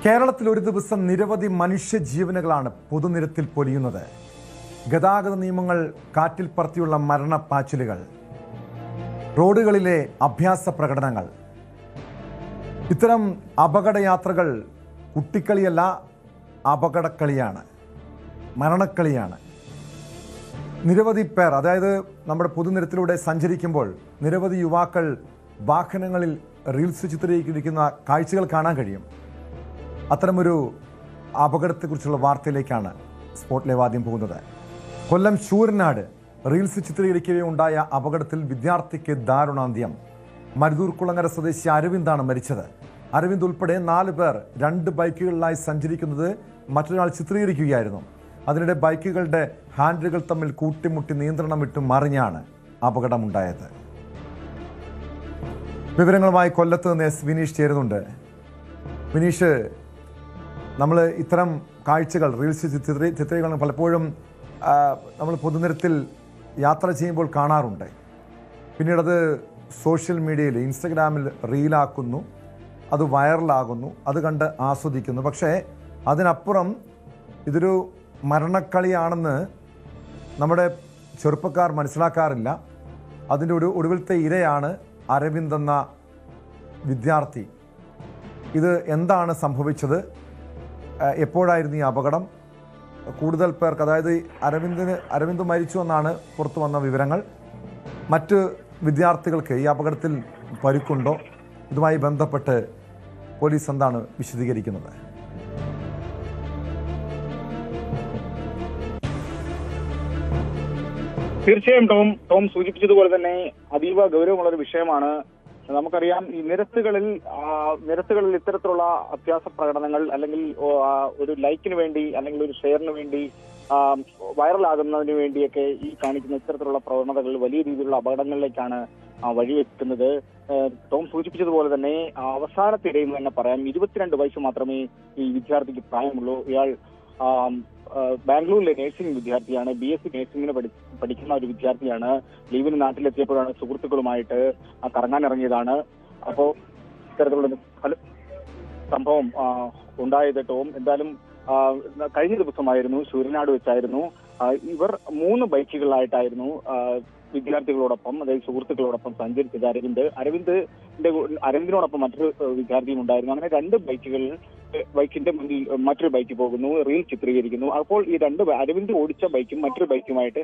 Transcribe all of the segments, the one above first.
കേരളത്തിൽ ഒരു ദിവസം നിരവധി മനുഷ്യജീവനുകളാണ് പൊതുനിരത്തിൽ പൊലിയുന്നത്. ഗതാഗത നിയമങ്ങൾ കാറ്റിൽ പറത്തിയുള്ള മരണപ്പാച്ചിലുകൾ, റോഡുകളിലെ അഭ്യാസ പ്രകടനങ്ങൾ. ഇത്തരം അപകടയാത്രകൾ കുട്ടിക്കളിയല്ല, അപകടക്കളിയാണ്, മരണക്കളിയാണ്. നിരവധി പേർ, അതായത് നമ്മുടെ പൊതുനിരത്തിലൂടെ സഞ്ചരിക്കുമ്പോൾ നിരവധി യുവാക്കൾ വാഹനങ്ങളിൽ റീൽസ് ചിത്രീകരിക്കുന്ന കാഴ്ചകൾ കാണാൻ കഴിയും. അത്തരമൊരു അപകടത്തെക്കുറിച്ചുള്ള വാർത്തയിലേക്കാണ് സ്പോട്ട് ലൈവ് ആദ്യം പോകുന്നത്. കൊല്ലം ശൂരനാട് റീൽസ് ചിത്രീകരിക്കുകയുണ്ടായ അപകടത്തിൽ വിദ്യാർത്ഥിക്ക് ദാരുണാന്ത്യം. മരുതൂർ കുളങ്ങര സ്വദേശി അരവിന്ദാണ് മരിച്ചത്. അരവിന്ദ് ഉൾപ്പെടെ 4 പേർ 2 ബൈക്കുകളിലായി സഞ്ചരിക്കുന്നത് മറ്റൊരാൾ ചിത്രീകരിക്കുകയായിരുന്നു. അതിനിടെ ബൈക്കുകളുടെ ഹാൻഡിലുകൾ തമ്മിൽ കൂട്ടിമുട്ടി നിയന്ത്രണം വിട്ട് മറിഞ്ഞാണ് അപകടമുണ്ടായത്. വിവരങ്ങളുമായി കൊല്ലത്ത് നിന്ന് എസ് വിനീഷ് ചേരുന്നുണ്ട്. വിനീഷ്, നമ്മൾ ഇത്തരം കാഴ്ചകൾ, റീൽസ് ചിത്രീകരണം പലപ്പോഴും നമ്മൾ പൊതുനിരത്തിൽ യാത്ര ചെയ്യുമ്പോൾ കാണാറുണ്ട്. പിന്നീടത് സോഷ്യൽ മീഡിയയിൽ, ഇൻസ്റ്റഗ്രാമിൽ റീലാക്കുന്നു, അത് വൈറലാകുന്നു, അത് കണ്ട് ആസ്വദിക്കുന്നു. പക്ഷേ അതിനപ്പുറം ഇതൊരു മരണക്കളിയാണെന്ന് നമ്മുടെ ചെറുപ്പക്കാർ മനസ്സിലാക്കാറില്ല. അതിൻ്റെ ഒടുവിലത്തെ ഇരയാണ് അരവിന്ദ് എന്ന വിദ്യാർത്ഥി. ഇത് എന്താണ് സംഭവിച്ചത്? എപ്പോഴായിരുന്നു ഈ അപകടം? കൂടുതൽ പേർക്ക്, അതായത് അരവിന്ദ് മരിച്ചു എന്നാണ് പുറത്തു വന്ന വിവരങ്ങൾ. മറ്റ് വിദ്യാർത്ഥികൾക്ക് ഈ അപകടത്തിൽ പരിക്കുണ്ടോ? ഇതുമായി ബന്ധപ്പെട്ട് പോലീസ് എന്താണ് വിശദീകരിക്കുന്നത്? തീർച്ചയായും ടോം സൂചിപ്പിച്ചതുപോലെ തന്നെ അതീവ ഗൗരവമുള്ളൊരു വിഷയമാണ്. നമുക്കറിയാം, ഈ നിരത്തുകളിൽ ഇത്തരത്തിലുള്ള അഭ്യാസ പ്രകടനങ്ങൾ, അല്ലെങ്കിൽ ഒരു ലൈക്കിന് വേണ്ടി അല്ലെങ്കിൽ ഒരു ഷെയറിന് വേണ്ടി വൈറലാകുന്നതിന് വേണ്ടിയൊക്കെ ഈ കാണിക്കുന്ന ഇത്തരത്തിലുള്ള പ്രവണതകൾ വലിയ രീതിയിലുള്ള അപകടങ്ങളിലേക്കാണ് വഴിവെക്കുന്നത്. ടോം സൂചിപ്പിച്ചതുപോലെ തന്നെ അവസാനത്തെ ഇടയിൽ തന്നെ പറയാം, 22 വയസ്സ് മാത്രമേ ഈ വിദ്യാർത്ഥിക്ക് പ്രായമുള്ളൂ. ഇയാൾ ബാംഗ്ലൂരിലെ നഴ്സിംഗ് വിദ്യാർത്ഥിയാണ്. BSc നഴ്സിംഗിന് പഠിക്കുന്ന ഒരു വിദ്യാർത്ഥിയാണ്. ലീവിന് നാട്ടിലെത്തിയപ്പോഴാണ് സുഹൃത്തുക്കളുമായിട്ട് കറങ്ങാനിറങ്ങിയതാണ്. അപ്പോൾ ഇത്തരത്തിലുള്ള സംഭവം ഉണ്ടായത്. ടോം, എന്തായാലും കഴിഞ്ഞ ദിവസമായിരുന്നു, ശൂരനാട് വെച്ചായിരുന്നു. ഇവർ 3 ബൈക്കുകളിലായിട്ടായിരുന്നു വിദ്യാർത്ഥികളോടൊപ്പം, അതായത് സുഹൃത്തുക്കളോടൊപ്പം സഞ്ചരിച്ചത്. അരവിന്ദിനോടൊപ്പം മറ്റൊരു വിദ്യാർത്ഥിയും ഉണ്ടായിരുന്നു. അങ്ങനെ 2 ബൈക്കിന്റെ മുന്നിൽ മറ്റൊരു ബൈക്ക് പോകുന്നു, റീൽ ചിത്രീകരിക്കുന്നു. അപ്പോൾ ഈ അരവിന്ദ് ഓടിച്ച ബൈക്കും മറ്റൊരു ബൈക്കുമായിട്ട്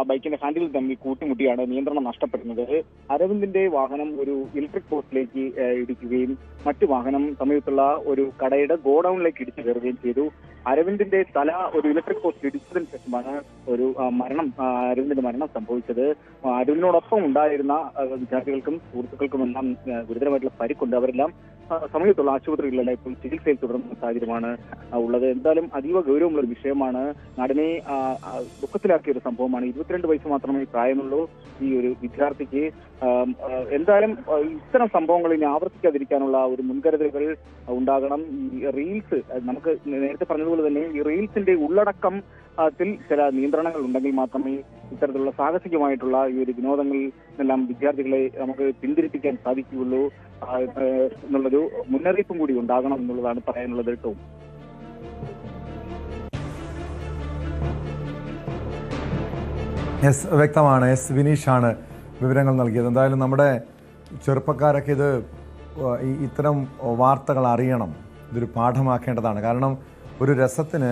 ബൈക്കിന്റെ ഹാൻഡിലുകൾ തമ്മിൽ കൂട്ടിമുട്ടിയാണ് നിയന്ത്രണം നഷ്ടപ്പെടുന്നത്. അരവിന്ദിന്റെ വാഹനം ഒരു ഇലക്ട്രിക് പോസ്റ്റിലേക്ക് ഇടിക്കുകയും മറ്റു വാഹനം സമീപത്തുള്ള ഒരു കടയുടെ ഗോഡൌണിലേക്ക് ഇടിച്ചു കയറുകയും ചെയ്തു. അരവിന്ദിന്റെ തല ഒരു ഇലക്ട്രിക് പോസ്റ്റിൽ ഇടിച്ചതിന് ശേഷമാണ് അരവിന്ദിന്റെ മരണം സംഭവിച്ചത്. അരവിന്ദിനോടൊപ്പം ഉണ്ടായിരുന്ന വിദ്യാർത്ഥികൾക്കും സുഹൃത്തുക്കൾക്കുമെല്ലാം ഗുരുതരമായിട്ടുള്ള പരിക്കുണ്ട്. അവരെല്ലാം സമീപത്തുള്ള ആശുപത്രികളിലെല്ലാം ഇപ്പോൾ ചികിത്സയിൽ തുടർന്ന സാഹചര്യമാണ് ഉള്ളത്. എന്തായാലും അതീവ ഗൗരവമുള്ള ഒരു വിഷയമാണ്. നാടിനെ ദുഃഖത്തിലാക്കിയ ഒരു സംഭവമാണ്. 22 വയസ്സ് മാത്രമേ പ്രായമുള്ളൂ ഈ ഒരു വിദ്യാർത്ഥിക്ക്. എന്തായാലും ഇത്തരം സംഭവങ്ങൾ ഇനി ആവർത്തിക്കാതിരിക്കാനുള്ള ഒരു മുൻകരുതലുകൾ ഉണ്ടാകണം. ഈ റീൽസ്, നമുക്ക് നേരത്തെ പറഞ്ഞതുപോലെ തന്നെ ഈ റീൽസിന്റെ ഉള്ളടക്കത്തിൽ ചില നിയന്ത്രണങ്ങൾ ഉണ്ടെങ്കിൽ മാത്രമേ ഇത്തരത്തിലുള്ള സാഹസികമായിട്ടുള്ള ഈ ഒരു വിനോദങ്ങളിൽ നിന്നെല്ലാം വിദ്യാർത്ഥികളെ നമുക്ക് പിന്തിരിപ്പിക്കാൻ സാധിക്കുകയുള്ളൂ എന്നുള്ളൊരു മുന്നറിയിപ്പും കൂടി ഉണ്ടാകണം എന്നുള്ളതാണ് പറയാനുള്ളത്. കേട്ടോ, വ്യക്തമാണ്. എസ് വിനീഷാണ് വിവരങ്ങൾ നൽകിയത്. എന്തായാലും നമ്മുടെ ചെറുപ്പക്കാരൊക്കെ ഇത്തരം വാർത്തകൾ അറിയണം, ഇതൊരു പാഠമാക്കേണ്ടതാണ്. കാരണം ഒരു രസത്തിന്,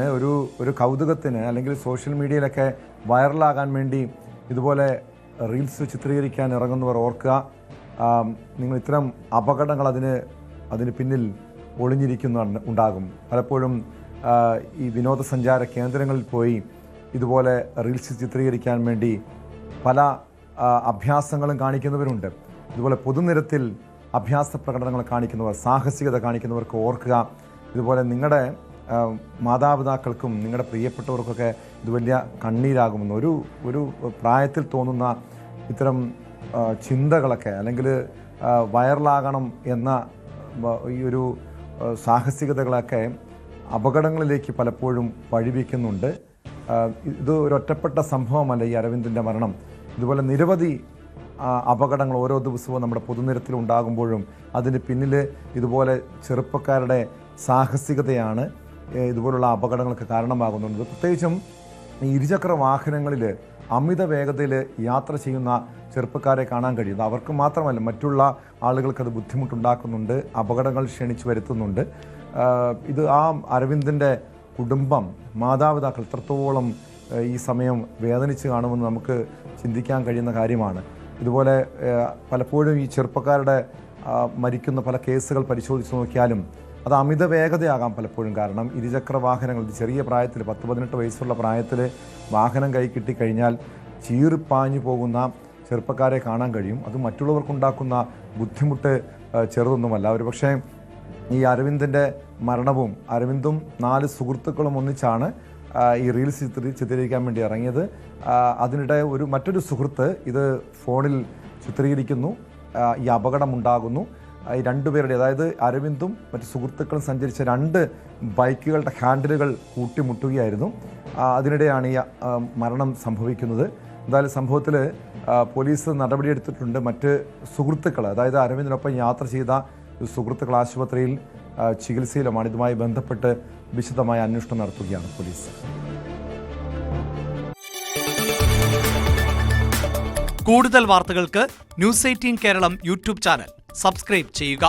ഒരു കൗതുകത്തിന്, അല്ലെങ്കിൽ സോഷ്യൽ മീഡിയയിലൊക്കെ വൈറലാകാൻ വേണ്ടി ഇതുപോലെ റീൽസ് ചിത്രീകരിക്കാൻ ഇറങ്ങുന്നവർ ഓർക്കുക, നിങ്ങൾ ഇത്തരം അപകടങ്ങൾ അതിന് പിന്നിൽ ഉണ്ടാകും. പലപ്പോഴും ഈ വിനോദസഞ്ചാര കേന്ദ്രങ്ങളിൽ പോയി ഇതുപോലെ റീൽസ് ചിത്രീകരിക്കാൻ വേണ്ടി പല അഭ്യാസങ്ങളും കാണിക്കുന്നവരുണ്ട്. ഇതുപോലെ പൊതുനിരത്തിൽ അഭ്യാസ പ്രകടനങ്ങൾ കാണിക്കുന്നവർ, സാഹസികത കാണിക്കുന്നവർക്ക് ഓർക്കുക, ഇതുപോലെ നിങ്ങളുടെ മാതാപിതാക്കൾക്കും നിങ്ങളുടെ പ്രിയപ്പെട്ടവർക്കൊക്കെ ഇത് വലിയ കണ്ണീരാകുമെന്ന്. ഒരു പ്രായത്തിൽ തോന്നുന്ന ഇത്തരം ചിന്തകളൊക്കെ, അല്ലെങ്കിൽ വൈറലാകണം എന്ന ഈ ഒരു സാഹസികതകളൊക്കെ അപകടങ്ങളിലേക്ക് പലപ്പോഴും വഴിവെക്കുന്നുണ്ട്. ഇത് ഒരു ഒറ്റപ്പെട്ട സംഭവമല്ല ഈ അരവിന്ദിൻ്റെ മരണം. ഇതുപോലെ നിരവധി അപകടങ്ങൾ ഓരോ ദിവസവും നമ്മുടെ പൊതുനിരത്തിൽ ഉണ്ടാകുമ്പോഴും അതിന് പിന്നിൽ ഇതുപോലെ ചെറുപ്പക്കാരുടെ സാഹസികതയാണ് ഇതുപോലുള്ള അപകടങ്ങൾക്ക് കാരണമാകുന്നുണ്ട്. പ്രത്യേകിച്ചും ഈ ഇരുചക്ര വാഹനങ്ങളിൽ അമിത വേഗതയിൽ യാത്ര ചെയ്യുന്ന ചെറുപ്പക്കാരെ കാണാൻ കഴിയുന്നു. അവർക്ക് മാത്രമല്ല മറ്റുള്ള ആളുകൾക്കത് ബുദ്ധിമുട്ടുണ്ടാക്കുന്നുണ്ട്, അപകടങ്ങൾ ക്ഷണിച്ചു വരുത്തുന്നുണ്ട്. ഇത് ആ അരവിന്ദിൻ്റെ കുടുംബം, മാതാപിതാക്കൾ എത്രത്തോളം ഈ സമയം വേദനിച്ച് കാണുമെന്ന് നമുക്ക് ചിന്തിക്കാൻ കഴിയുന്ന കാര്യമാണ്. ഇതുപോലെ പലപ്പോഴും ഈ ചെറുപ്പക്കാരുടെ മരിക്കുന്ന പല കേസുകൾ പരിശോധിച്ച് നോക്കിയാലും അത് അമിത വേഗതയാകാം പലപ്പോഴും. കാരണം ഇരുചക്ര വാഹനങ്ങൾ ചെറിയ പ്രായത്തിൽ 10-18 വയസ്സുള്ള പ്രായത്തിൽ വാഹനം കൈ കിട്ടിക്കഴിഞ്ഞാൽ ചീറിപ്പാഞ്ഞു പോകുന്ന ചെറുപ്പക്കാരെ കാണാൻ കഴിയും. അത് മറ്റുള്ളവർക്കുണ്ടാക്കുന്ന ബുദ്ധിമുട്ട് ചെറുതൊന്നുമല്ല. ഒരു പക്ഷേ ഈ അരവിന്ദിൻ്റെ മരണവും അരവിന്ദും 4 സുഹൃത്തുക്കളും ഒന്നിച്ചാണ് ഈ റീൽസ് ചിത്രീകരിക്കാൻ വേണ്ടി ഇറങ്ങിയത്. അതിനിടെ മറ്റൊരു സുഹൃത്ത് ഇത് ഫോണിൽ ചിത്രീകരിക്കുന്നു. ഈ അപകടമുണ്ടാകുന്നു. ഈ രണ്ടുപേരുടെ, അതായത് അരവിന്ദും മറ്റ് സുഹൃത്തുക്കളും സഞ്ചരിച്ച 2 ബൈക്കുകളുടെ ഹാൻഡിലുകൾ കൂട്ടിമുട്ടുകയായിരുന്നു. അതിനിടെയാണ് ഈ മരണം സംഭവിക്കുന്നത്. എന്തായാലും സംഭവത്തിൽ പോലീസ് നടപടിയെടുത്തിട്ടുണ്ട്. മറ്റ് സുഹൃത്തുക്കൾ, അതായത് അരവിന്ദിനൊപ്പം യാത്ര ചെയ്ത സുഹൃത്തുക്കൾ ആശുപത്രിയിൽ ചികിത്സയിലുമാണ്. ഇതുമായി ബന്ധപ്പെട്ട് വിശദമായ അന്വേഷണം നടത്തുകയാണ് പോലീസ്. കൂടുതൽ വാർത്തകൾക്ക് news 18 Keralam YouTube channel subscribe ചെയ്യുക.